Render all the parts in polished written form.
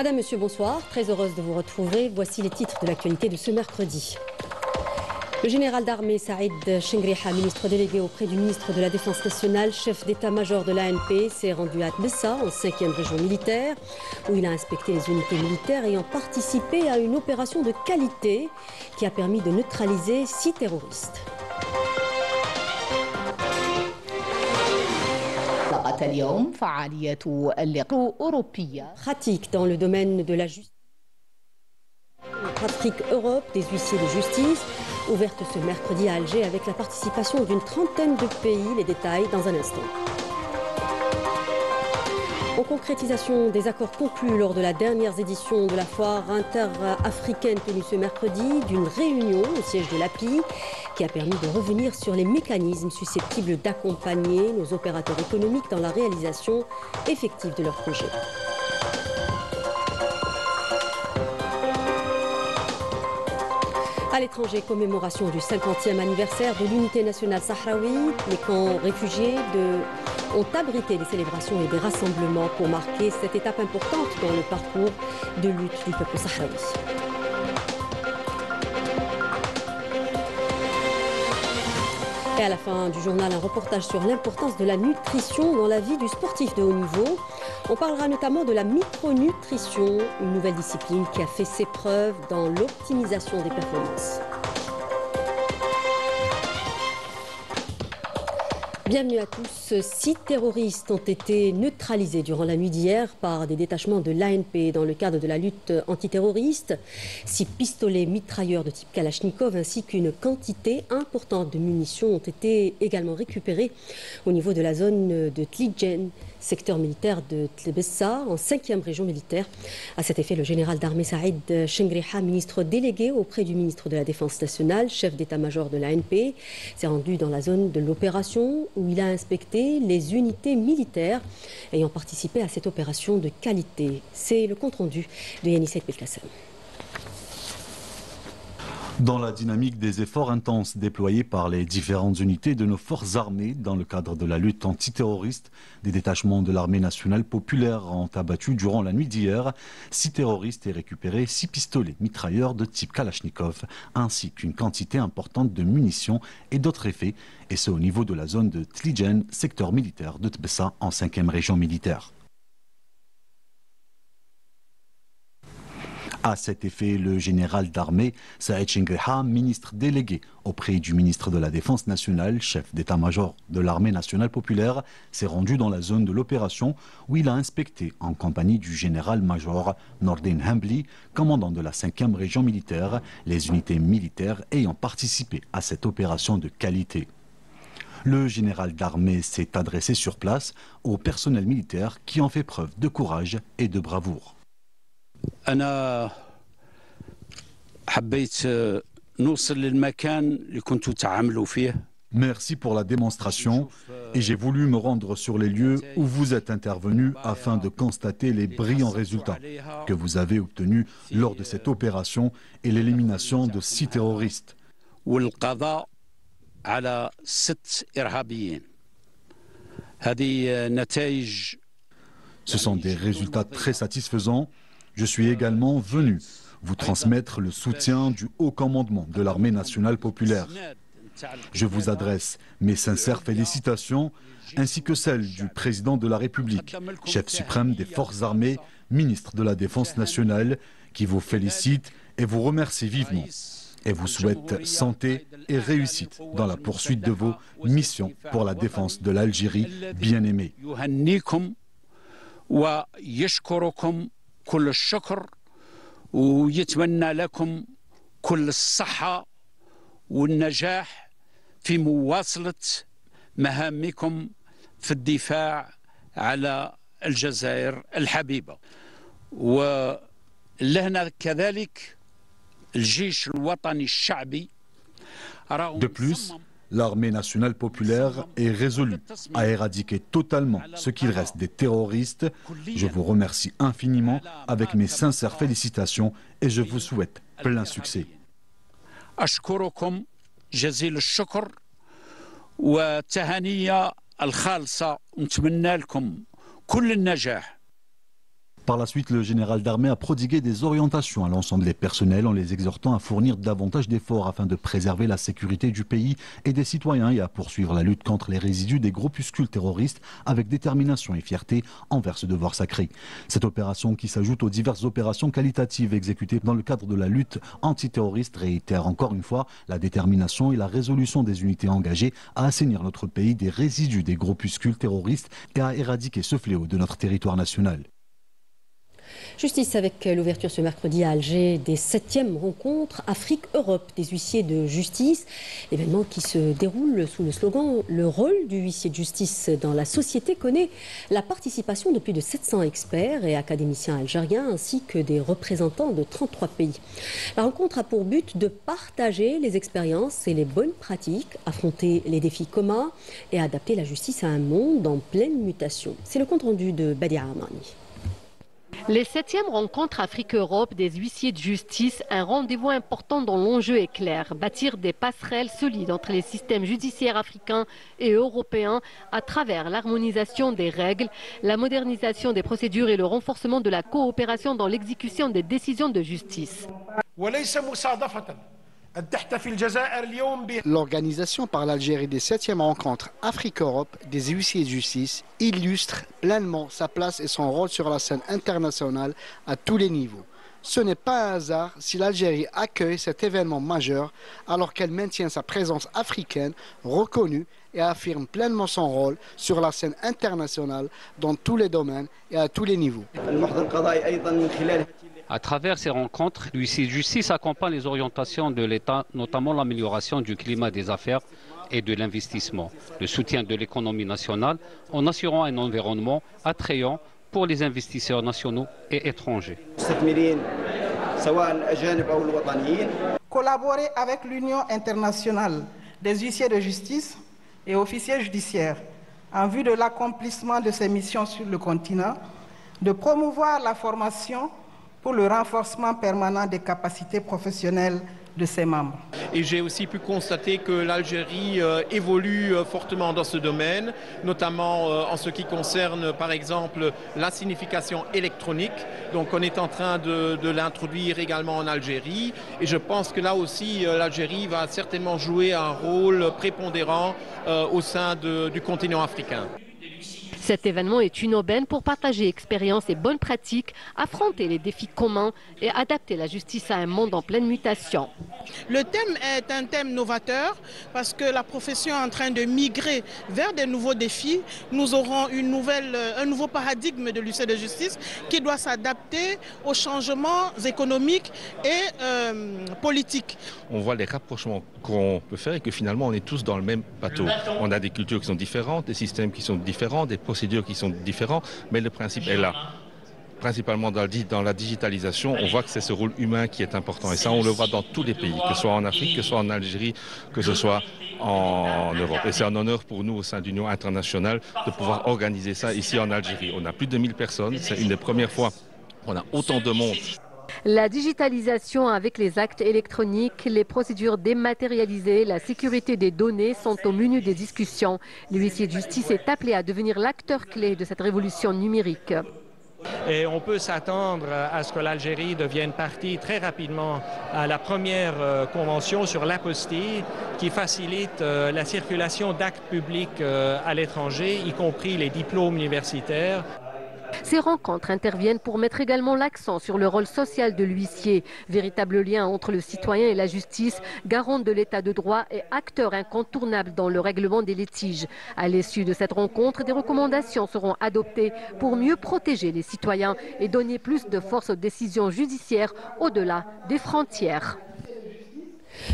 Madame, Monsieur, bonsoir. Très heureuse de vous retrouver. Voici les titres de l'actualité de ce mercredi. Le général d'armée Saïd Chengriha, ministre délégué auprès du ministre de la Défense nationale, chef d'état-major de l'ANP, s'est rendu à Tbessa, en 5e région militaire, où il a inspecté les unités militaires ayant participé à une opération de qualité qui a permis de neutraliser 6 terroristes. Pratique dans le domaine de la justice. Pratique Europe des huissiers de justice, ouverte ce mercredi à Alger avec la participation d'une trentaine de pays. Les détails dans un instant. En concrétisation des accords conclus lors de la dernière édition de la foire interafricaine tenue ce mercredi, d'une réunion au siège de l'API qui a permis de revenir sur les mécanismes susceptibles d'accompagner nos opérateurs économiques dans la réalisation effective de leurs projets. À l'étranger, commémoration du 50e anniversaire de l'unité nationale sahraoui. Les camps réfugiés ont abrité des célébrations et des rassemblements pour marquer cette étape importante dans le parcours de lutte du peuple sahraoui. Et à la fin du journal, un reportage sur l'importance de la nutrition dans la vie du sportif de haut niveau. On parlera notamment de la micronutrition, une nouvelle discipline qui a fait ses preuves dans l'optimisation des performances. Bienvenue à tous. 6 terroristes ont été neutralisés durant la nuit d'hier par des détachements de l'ANP dans le cadre de la lutte antiterroriste. 6 pistolets mitrailleurs de type Kalachnikov ainsi qu'une quantité importante de munitions ont été également récupérés au niveau de la zone de Tlijen, secteur militaire de Tbessa, en 5e région militaire. À cet effet, le général d'armée Saïd Chengriha, ministre délégué auprès du ministre de la Défense nationale, chef d'état-major de l'ANP, s'est rendu dans la zone de l'opération où il a inspecté les unités militaires ayant participé à cette opération de qualité. C'est le compte-rendu de Yannis Belkacem. Dans la dynamique des efforts intenses déployés par les différentes unités de nos forces armées dans le cadre de la lutte antiterroriste, des détachements de l'armée nationale populaire ont abattu durant la nuit d'hier 6 terroristes et récupéré 6 pistolets mitrailleurs de type Kalachnikov, ainsi qu'une quantité importante de munitions et d'autres effets, et ce au niveau de la zone de Tlijen, secteur militaire de Tbessa en 5e région militaire. À cet effet, le général d'armée Saïd Chengriha, ministre délégué auprès du ministre de la Défense nationale, chef d'état-major de l'armée nationale populaire, s'est rendu dans la zone de l'opération où il a inspecté en compagnie du général-major Nordin Hambli, commandant de la 5e région militaire, les unités militaires ayant participé à cette opération de qualité. Le général d'armée s'est adressé sur place au personnel militaire qui ont fait preuve de courage et de bravoure. أنا حبيت نوصل للمكان اللي كنتوا تعاملوا فيه. Merci pour la démonstration et j'ai voulu me rendre sur les lieux où vous êtes intervenus afin de constater les brillants résultats que vous avez obtenus lors de cette opération et l'élimination de 6 terroristes. والقضاء على 6 إرهابيين. هذه نتائج. Ce sont des résultats très satisfaisants. Je suis également venu vous transmettre le soutien du haut commandement de l'armée nationale populaire. Je vous adresse mes sincères félicitations ainsi que celles du président de la République, chef suprême des forces armées, ministre de la Défense nationale, qui vous félicite et vous remercie vivement et vous souhaite santé et réussite dans la poursuite de vos missions pour la défense de l'Algérie bien-aimée. كل الشكر ويتمنى لكم كل الصحة والنجاح في مواصلة مهامكم في الدفاع على الجزائر الحبيبة. ولهنا كذلك الجيش الوطني الشعبي. De plus, l'armée nationale populaire est résolue à éradiquer totalement ce qu'il reste des terroristes. Je vous remercie infiniment avec mes sincères félicitations et je vous souhaite plein succès. أشكركم جزيل الشكر وتهانية الخالصة ونتمنى لكم كل النجاح. Par la suite, le général d'armée a prodigué des orientations à l'ensemble des personnels en les exhortant à fournir davantage d'efforts afin de préserver la sécurité du pays et des citoyens et à poursuivre la lutte contre les résidus des groupuscules terroristes avec détermination et fierté envers ce devoir sacré. Cette opération, qui s'ajoute aux diverses opérations qualitatives exécutées dans le cadre de la lutte antiterroriste, réitère encore une fois la détermination et la résolution des unités engagées à assainir notre pays des résidus des groupuscules terroristes et à éradiquer ce fléau de notre territoire national. Justice avec l'ouverture ce mercredi à Alger des 7e rencontres Afrique-Europe des huissiers de justice. Événement qui se déroule sous le slogan « Le rôle du huissier de justice dans la société » connaît la participation de plus de 700 experts et académiciens algériens ainsi que des représentants de 33 pays. La rencontre a pour but de partager les expériences et les bonnes pratiques, affronter les défis communs et adapter la justice à un monde en pleine mutation. C'est le compte rendu de Badia Armani. Les 7e rencontres Afrique-Europe des huissiers de justice, un rendez-vous important dont l'enjeu est clair, bâtir des passerelles solides entre les systèmes judiciaires africains et européens à travers l'harmonisation des règles, la modernisation des procédures et le renforcement de la coopération dans l'exécution des décisions de justice. L'organisation par l'Algérie des 7e rencontres Afrique-Europe des huissiers de justice illustre pleinement sa place et son rôle sur la scène internationale à tous les niveaux. Ce n'est pas un hasard si l'Algérie accueille cet événement majeur alors qu'elle maintient sa présence africaine reconnue et affirme pleinement son rôle sur la scène internationale dans tous les domaines et à tous les niveaux. À travers ces rencontres, l'huissier de justice accompagne les orientations de l'État, notamment l'amélioration du climat des affaires et de l'investissement, le soutien de l'économie nationale en assurant un environnement attrayant pour les investisseurs nationaux et étrangers. Collaborer avec l'Union internationale des huissiers de justice et officiers judiciaires en vue de l'accomplissement de ces missions sur le continent, de promouvoir la formation pour le renforcement permanent des capacités professionnelles de ses membres. Et j'ai aussi pu constater que l'Algérie évolue fortement dans ce domaine, notamment en ce qui concerne par exemple la signification électronique. Donc on est en train de l'introduire également en Algérie et je pense que là aussi l'Algérie va certainement jouer un rôle prépondérant au sein du continent africain. Cet événement est une aubaine pour partager expériences et bonnes pratiques, affronter les défis communs et adapter la justice à un monde en pleine mutation. Le thème est un thème novateur parce que la profession est en train de migrer vers des nouveaux défis. Nous aurons un nouveau paradigme de l'huissier de justice qui doit s'adapter aux changements économiques et politiques. On voit les rapprochements qu'on peut faire et que finalement on est tous dans le même bateau. On a des cultures qui sont différentes, des systèmes qui sont différents, des procédures qui sont différentes, mais le principe est là. Principalement dans la digitalisation, on voit que c'est ce rôle humain qui est important. Et ça, on le voit dans tous les pays, que ce soit en Afrique, que ce soit en Algérie, que ce soit en Europe. Et c'est un honneur pour nous, au sein d'Union internationale, de pouvoir organiser ça ici en Algérie. On a plus de 1000 personnes. C'est une des premières fois qu'on a autant de monde. La digitalisation avec les actes électroniques, les procédures dématérialisées, la sécurité des données sont au menu des discussions. L'huissier de justice est appelé à devenir l'acteur clé de cette révolution numérique. Et on peut s'attendre à ce que l'Algérie devienne partie très rapidement à la première convention sur l'apostille qui facilite la circulation d'actes publics à l'étranger, y compris les diplômes universitaires. Ces rencontres interviennent pour mettre également l'accent sur le rôle social de l'huissier, véritable lien entre le citoyen et la justice, garant de l'état de droit et acteur incontournable dans le règlement des litiges. À l'issue de cette rencontre, des recommandations seront adoptées pour mieux protéger les citoyens et donner plus de force aux décisions judiciaires au-delà des frontières.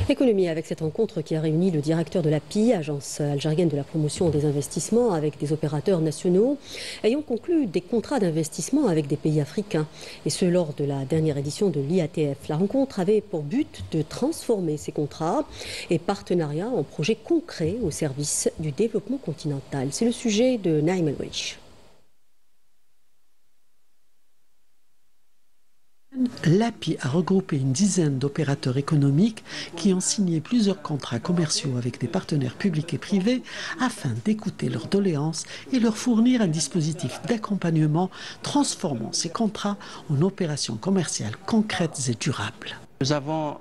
Économie avec cette rencontre qui a réuni le directeur de l'API, agence algérienne de la promotion des investissements, avec des opérateurs nationaux ayant conclu des contrats d'investissement avec des pays africains. Et ce, lors de la dernière édition de l'IATF. La rencontre avait pour but de transformer ces contrats et partenariats en projets concrets au service du développement continental. C'est le sujet de Naïm El-Weish. L'API a regroupé une dizaine d'opérateurs économiques qui ont signé plusieurs contrats commerciaux avec des partenaires publics et privés afin d'écouter leurs doléances et leur fournir un dispositif d'accompagnement transformant ces contrats en opérations commerciales concrètes et durables. Nous avons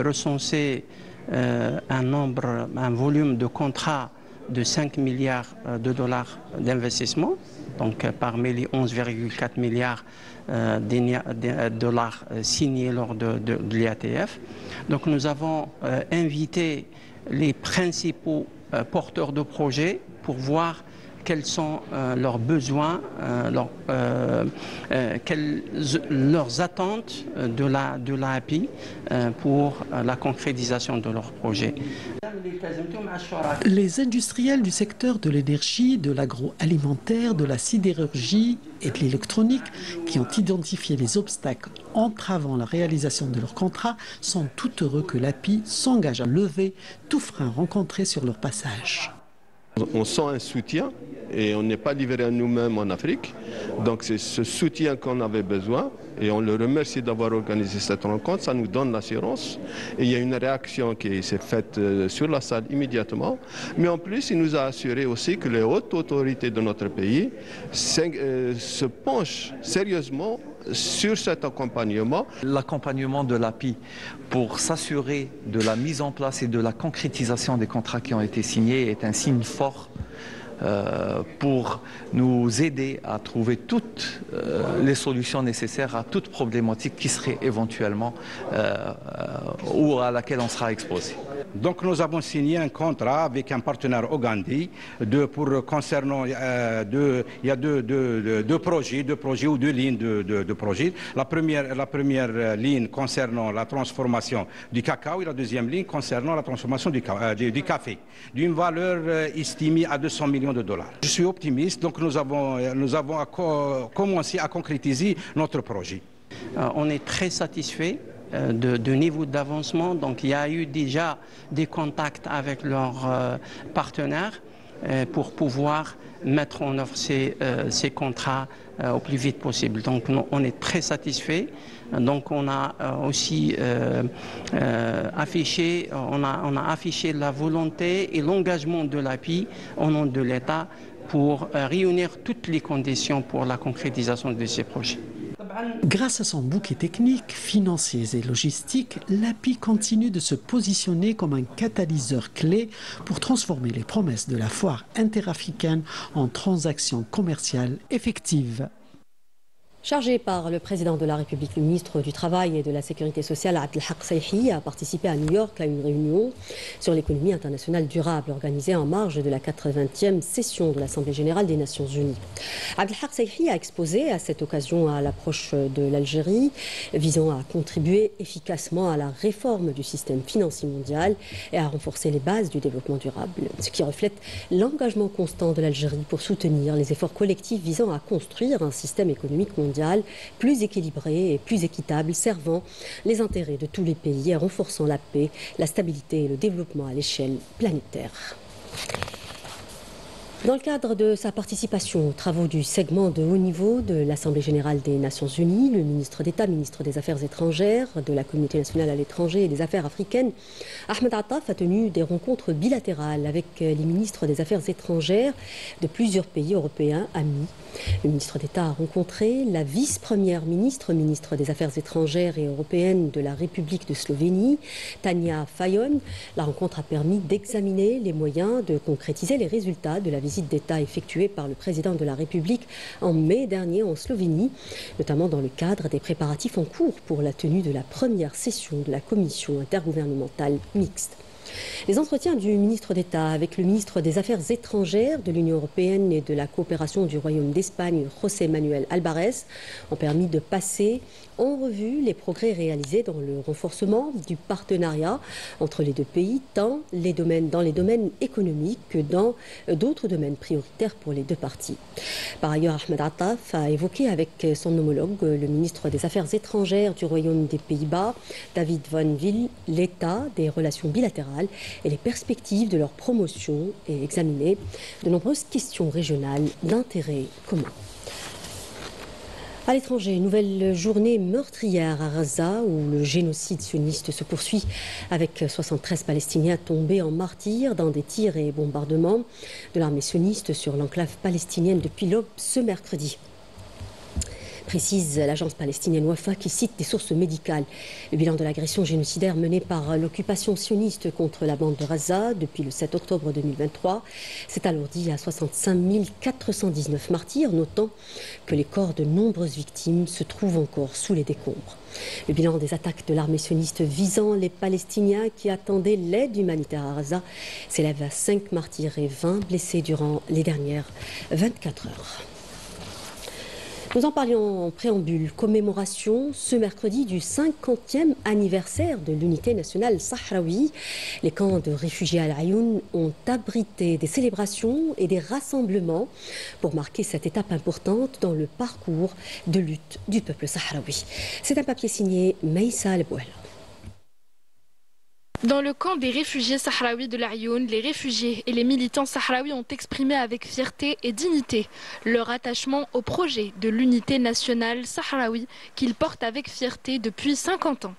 recensé un volume de contrats de 5 milliards de dollars d'investissement, donc parmi les 11,4 milliards de dollars signés lors de l'IATF. Donc nous avons invité les principaux porteurs de projets pour voir quels sont leurs besoins, leurs attentes de l'API pour la concrétisation de leurs projets. Les industriels du secteur de l'énergie, de l'agroalimentaire, de la sidérurgie et de l'électronique qui ont identifié les obstacles entravant la réalisation de leurs contrats sont tout heureux que l'API s'engage à lever tout frein rencontré sur leur passage. On sent un soutien et on n'est pas livré à nous-mêmes en Afrique. Donc c'est ce soutien qu'on avait besoin et on le remercie d'avoir organisé cette rencontre. Ça nous donne l'assurance et il y a une réaction qui s'est faite sur la salle immédiatement. Mais en plus, il nous a assuré aussi que les hautes autorités de notre pays se penchent sérieusement sur cet accompagnement. L'accompagnement de l'API pour s'assurer de la mise en place et de la concrétisation des contrats qui ont été signés est un signe fort pour nous aider à trouver toutes les solutions nécessaires à toute problématique qui serait éventuellement ou à laquelle on sera exposé. Donc nous avons signé un contrat avec un partenaire ougandais concernant il y a deux projets ou deux lignes de projets. La première ligne concernant la transformation du cacao et la deuxième ligne concernant la transformation du café, d'une valeur estimée à 200 millions de dollars. Je suis optimiste, donc nous avons commencé à concrétiser notre projet. On est très satisfait de niveau d'avancement. Donc il y a eu déjà des contacts avec leurs partenaires pour pouvoir mettre en œuvre ces contrats au plus vite possible. Donc on est très satisfait. Donc on a aussi affiché la volonté et l'engagement de l'API au nom de l'État pour réunir toutes les conditions pour la concrétisation de ces projets. Grâce à son bouquet technique, financier et logistique, l'API continue de se positionner comme un catalyseur clé pour transformer les promesses de la foire interafricaine en transactions commerciales effectives. Chargé par le président de la République, le ministre du Travail et de la Sécurité sociale, Abdelhak Saihi, a participé à New York à une réunion sur l'économie internationale durable organisée en marge de la 80e session de l'Assemblée générale des Nations unies. Abdelhak Saihi a exposé à cette occasion à l'approche de l'Algérie, visant à contribuer efficacement à la réforme du système financier mondial et à renforcer les bases du développement durable, ce qui reflète l'engagement constant de l'Algérie pour soutenir les efforts collectifs visant à construire un système économique mondial plus équilibré et plus équitable, servant les intérêts de tous les pays et renforçant la paix, la stabilité et le développement à l'échelle planétaire. Dans le cadre de sa participation aux travaux du segment de haut niveau de l'Assemblée générale des Nations unies, le ministre d'État, ministre des Affaires étrangères, de la communauté nationale à l'étranger et des Affaires africaines, Ahmed Attaf, a tenu des rencontres bilatérales avec les ministres des Affaires étrangères de plusieurs pays européens amis. Le ministre d'État a rencontré la vice-première ministre des Affaires étrangères et européennes de la République de Slovénie, Tanja Fajon. La rencontre a permis d'examiner les moyens de concrétiser les résultats de la visite d'État effectuée par le président de la République en mai dernier en Slovénie, notamment dans le cadre des préparatifs en cours pour la tenue de la première session de la commission intergouvernementale mixte. Les entretiens du ministre d'État avec le ministre des Affaires étrangères de l'Union européenne et de la coopération du Royaume d'Espagne, José Manuel Alvarez, ont permis de passer en revue les progrès réalisés dans le renforcement du partenariat entre les deux pays, tant dans les domaines économiques que dans d'autres domaines prioritaires pour les deux parties. Par ailleurs, Ahmed Attaf a évoqué avec son homologue, le ministre des Affaires étrangères du Royaume des Pays-Bas, David Van Wil, l'état des relations bilatérales et les perspectives de leur promotion et examiner de nombreuses questions régionales d'intérêt commun. À l'étranger, nouvelle journée meurtrière à Gaza où le génocide sioniste se poursuit avec 73 Palestiniens tombés en martyrs dans des tirs et bombardements de l'armée sioniste sur l'enclave palestinienne depuis l'aube ce mercredi. Précise l'agence palestinienne Wafa qui cite des sources médicales. Le bilan de l'agression génocidaire menée par l'occupation sioniste contre la bande de Gaza depuis le 7 octobre 2023 s'est alourdi à 65 419 martyrs, notant que les corps de nombreuses victimes se trouvent encore sous les décombres. Le bilan des attaques de l'armée sioniste visant les Palestiniens qui attendaient l'aide humanitaire à Gaza s'élève à 5 martyrs et 20 blessés durant les dernières 24 heures. Nous en parlions en préambule, commémoration ce mercredi du 50e anniversaire de l'unité nationale sahraoui. Les camps de réfugiés à Al-Ayoun ont abrité des célébrations et des rassemblements pour marquer cette étape importante dans le parcours de lutte du peuple sahraoui. C'est un papier signé Maïssa Al-Bouel. Dans le camp des réfugiés sahraouis de l'Ayoun, les réfugiés et les militants sahraouis ont exprimé avec fierté et dignité leur attachement au projet de l'unité nationale sahraoui qu'ils portent avec fierté depuis 50 ans.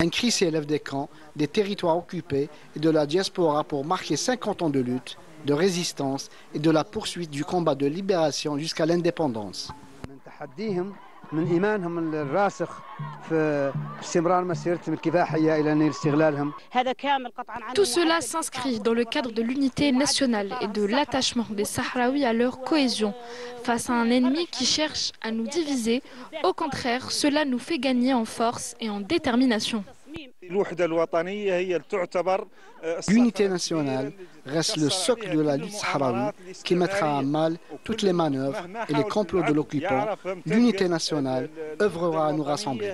Un cri s'élève des camps, des territoires occupés et de la diaspora pour marquer 50 ans de lutte, de résistance et de la poursuite du combat de libération jusqu'à l'indépendance. Tout cela s'inscrit dans le cadre de l'unité nationale et de l'attachement des Sahraouis à leur cohésion. Face à un ennemi qui cherche à nous diviser, au contraire, cela nous fait gagner en force et en détermination. L'unité nationale reste le socle de la lutte sahraoui qui mettra à mal toutes les manœuvres et les complots de l'occupant. L'unité nationale œuvrera à nous rassembler.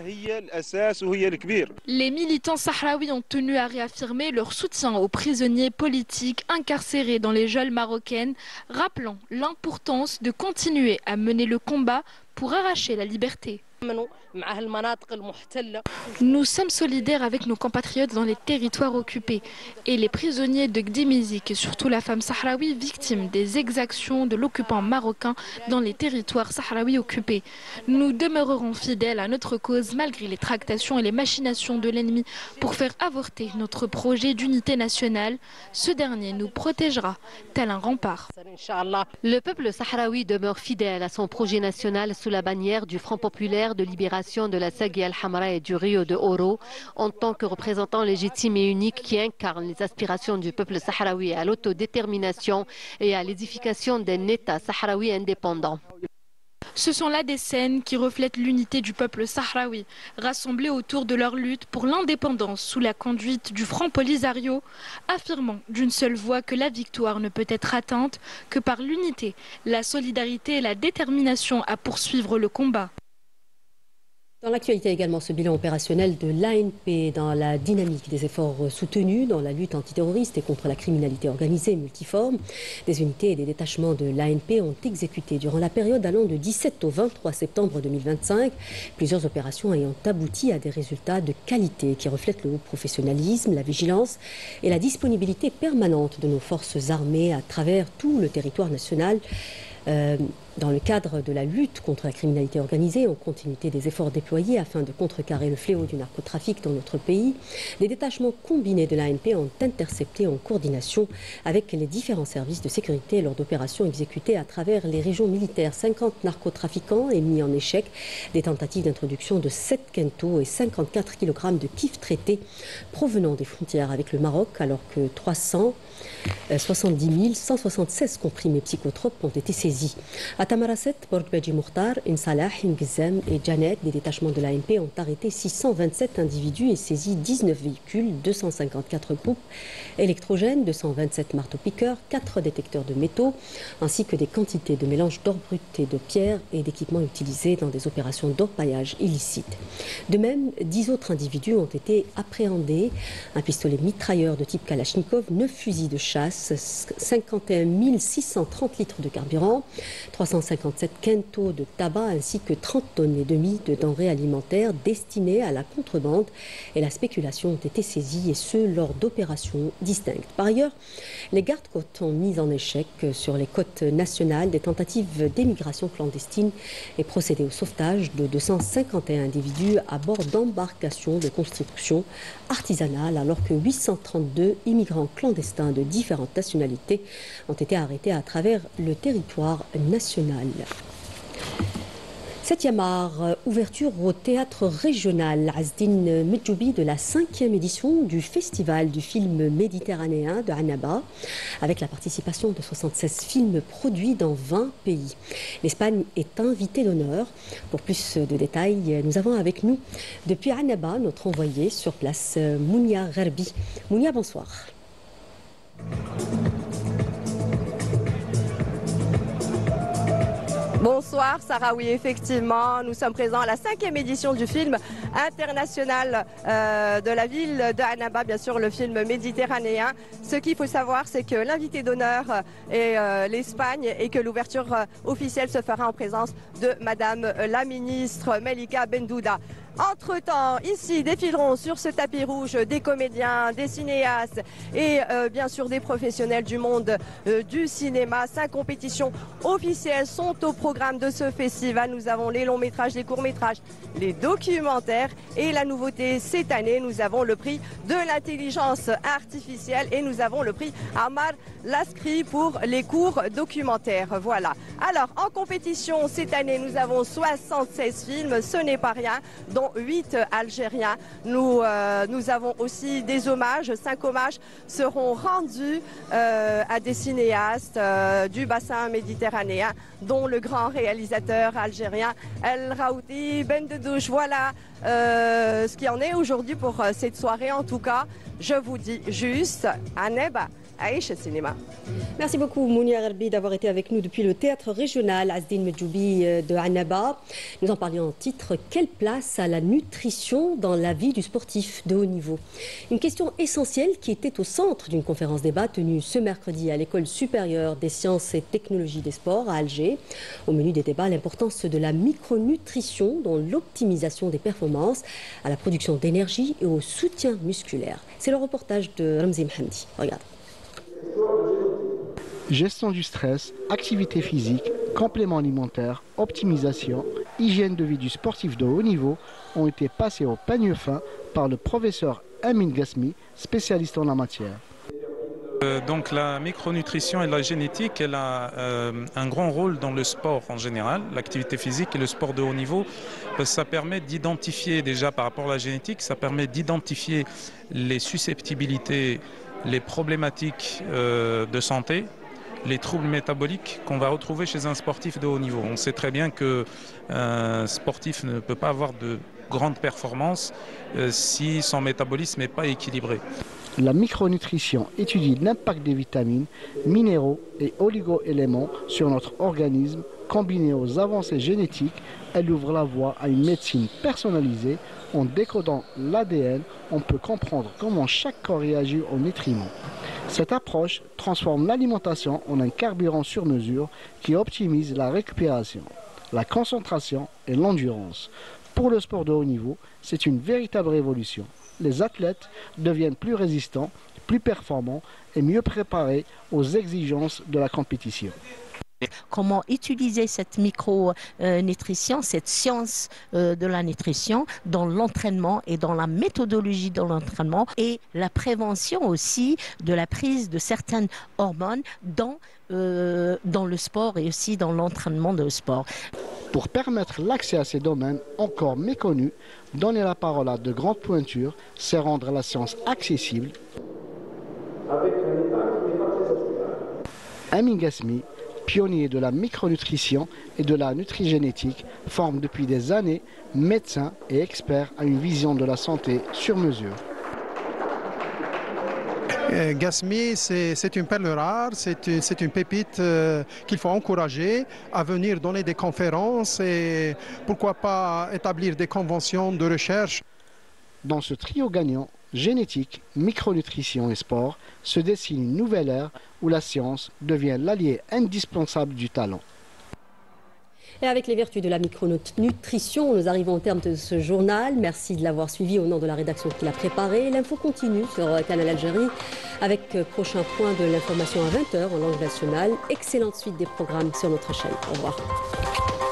Les militants sahraouis ont tenu à réaffirmer leur soutien aux prisonniers politiques incarcérés dans les geôles marocaines, rappelant l'importance de continuer à mener le combat pour arracher la liberté. Nous sommes solidaires avec nos compatriotes dans les territoires occupés et les prisonniers de Gdimizik et surtout la femme sahraoui victime des exactions de l'occupant marocain dans les territoires sahraouis occupés. Nous demeurerons fidèles à notre cause malgré les tractations et les machinations de l'ennemi pour faire avorter notre projet d'unité nationale. Ce dernier nous protégera tel un rempart. Le peuple sahraoui demeure fidèle à son projet national sous la bannière du Front populaire de libération de la Saghi al-Hamra et du Rio de Oro en tant que représentant légitime et unique qui incarne les aspirations du peuple sahraoui à l'autodétermination et à l'édification d'un État sahraoui indépendant. Ce sont là des scènes qui reflètent l'unité du peuple sahraoui, rassemblés autour de leur lutte pour l'indépendance sous la conduite du Front Polisario, affirmant d'une seule voix que la victoire ne peut être atteinte que par l'unité, la solidarité et la détermination à poursuivre le combat. Dans l'actualité également, ce bilan opérationnel de l'ANP dans la dynamique des efforts soutenus dans la lutte antiterroriste et contre la criminalité organisée multiforme. Des unités et des détachements de l'ANP ont exécuté durant la période allant de 17 au 23 septembre 2025 plusieurs opérations ayant abouti à des résultats de qualité qui reflètent le haut professionnalisme, la vigilance et la disponibilité permanente de nos forces armées à travers tout le territoire national. Dans le cadre de la lutte contre la criminalité organisée, en continuité des efforts déployés afin de contrecarrer le fléau du narcotrafic dans notre pays, des détachements combinés de l'ANP ont intercepté en coordination avec les différents services de sécurité lors d'opérations exécutées à travers les régions militaires 50 narcotrafiquants et mis en échec des tentatives d'introduction de 7 quintaux et 54 kg de kif traités provenant des frontières avec le Maroc, alors que 370 176 comprimés psychotropes ont été saisis. À Tamarasset, Borg-Bedji Mokhtar, Insalah, Ingizem et Janet, des détachements de l'ANP ont arrêté 627 individus et saisi 19 véhicules, 254 groupes électrogènes, 227 marteaux-piqueurs, 4 détecteurs de métaux, ainsi que des quantités de mélange d'or brut et de pierre et d'équipements utilisés dans des opérations d'orpaillage illicites. De même, 10 autres individus ont été appréhendés, un pistolet mitrailleur de type Kalachnikov, 9 fusils de chasse, 51 630 litres de carburant, 300 257 quintaux de tabac ainsi que 30 tonnes et demie de denrées alimentaires destinées à la contrebande et la spéculation ont été saisies, et ce lors d'opérations distinctes. Par ailleurs, les gardes-côtes ont mis en échec sur les côtes nationales des tentatives d'émigration clandestine et procédé au sauvetage de 251 individus à bord d'embarcations de construction artisanale, alors que 832 immigrants clandestins de différentes nationalités ont été arrêtés à travers le territoire national. 7e art, ouverture au théâtre régional Azdine Medjoubi de la 5e édition du festival du film méditerranéen de Annaba, avec la participation de 76 films produits dans 20 pays. L'Espagne est invitée d'honneur. Pour plus de détails, nous avons avec nous depuis Annaba notre envoyé sur place, Mounia Gherbi. Mounia, bonsoir. Bonsoir Sarah, oui effectivement, nous sommes présents à la 5e édition du film international de la ville de Annaba, bien sûr le film méditerranéen. Ce qu'il faut savoir, c'est que l'invité d'honneur est l'Espagne et que l'ouverture officielle se fera en présence de Madame la ministre Melika Bendouda. Entre-temps, ici défileront sur ce tapis rouge des comédiens, des cinéastes et bien sûr des professionnels du monde du cinéma. 5 compétitions officielles sont au programme de ce festival. Nous avons les longs métrages, les courts métrages, les documentaires et la nouveauté cette année, nous avons le prix de l'intelligence artificielle et nous avons le prix Amar Laskri pour les courts documentaires. Voilà. Alors en compétition cette année, nous avons 76 films, ce n'est pas rien, dont 8 algériens. Nous avons aussi des hommages. 5 hommages seront rendus à des cinéastes du bassin méditerranéen, dont le grand réalisateur algérien El Raouti Bendedouche. Voilà ce qui en est aujourd'hui pour cette soirée. En tout cas, je vous dis juste Annaba. Aïcha Cinéma. Merci beaucoup Mounia Gherbi d'avoir été avec nous depuis le théâtre régional Azdine Medjoubi de Annaba. Nous en parlions en titre, quelle place a la nutrition dans la vie du sportif de haut niveau? Une question essentielle qui était au centre d'une conférence débat tenue ce mercredi à l'École supérieure des sciences et technologies des sports à Alger. Au menu des débats, l'importance de la micronutrition dans l'optimisation des performances, à la production d'énergie et au soutien musculaire. C'est le reportage de Ramzi Mhamdi. Regarde. Gestion du stress, activité physique, compléments alimentaires, optimisation, hygiène de vie du sportif de haut niveau ont été passés au peigne fin par le professeur Amin Gasmi, spécialiste en la matière. Donc la micronutrition et la génétique, elle a un grand rôle dans le sport en général, l'activité physique et le sport de haut niveau, parce que ça permet d'identifier déjà par rapport à la génétique, ça permet d'identifier les susceptibilités, les problématiques de santé, les troubles métaboliques qu'on va retrouver chez un sportif de haut niveau. On sait très bien qu'un sportif ne peut pas avoir de grandes performances si son métabolisme n'est pas équilibré. La micronutrition étudie l'impact des vitamines, minéraux et oligo-éléments sur notre organisme. Combinée aux avancées génétiques, elle ouvre la voie à une médecine personnalisée. En décodant l'ADN, on peut comprendre comment chaque corps réagit aux nutriments. Cette approche transforme l'alimentation en un carburant sur mesure qui optimise la récupération, la concentration et l'endurance. Pour le sport de haut niveau, c'est une véritable révolution. Les athlètes deviennent plus résistants, plus performants et mieux préparés aux exigences de la compétition. Comment utiliser cette micronutrition, cette science de la nutrition dans l'entraînement et dans la méthodologie de l'entraînement et la prévention aussi de la prise de certaines hormones dans le sport et aussi dans l'entraînement de sport. Pour permettre l'accès à ces domaines encore méconnus, donner la parole à de grandes pointures, c'est rendre la science accessible. Amin Gasmi, pionnier de la micronutrition et de la nutrigénétique, forme depuis des années médecins et experts à une vision de la santé sur mesure. Gasmi, c'est une perle rare, c'est une pépite qu'il faut encourager à venir donner des conférences et pourquoi pas établir des conventions de recherche. Dans ce trio gagnant, génétique, micronutrition et sport, se dessine une nouvelle ère où la science devient l'allié indispensable du talent. Et avec les vertus de la micronutrition, nous arrivons au terme de ce journal. Merci de l'avoir suivi au nom de la rédaction qui l'a préparé. L'info continue sur Canal Algérie avec prochain point de l'information à 20h en langue nationale. Excellente suite des programmes sur notre chaîne. Au revoir.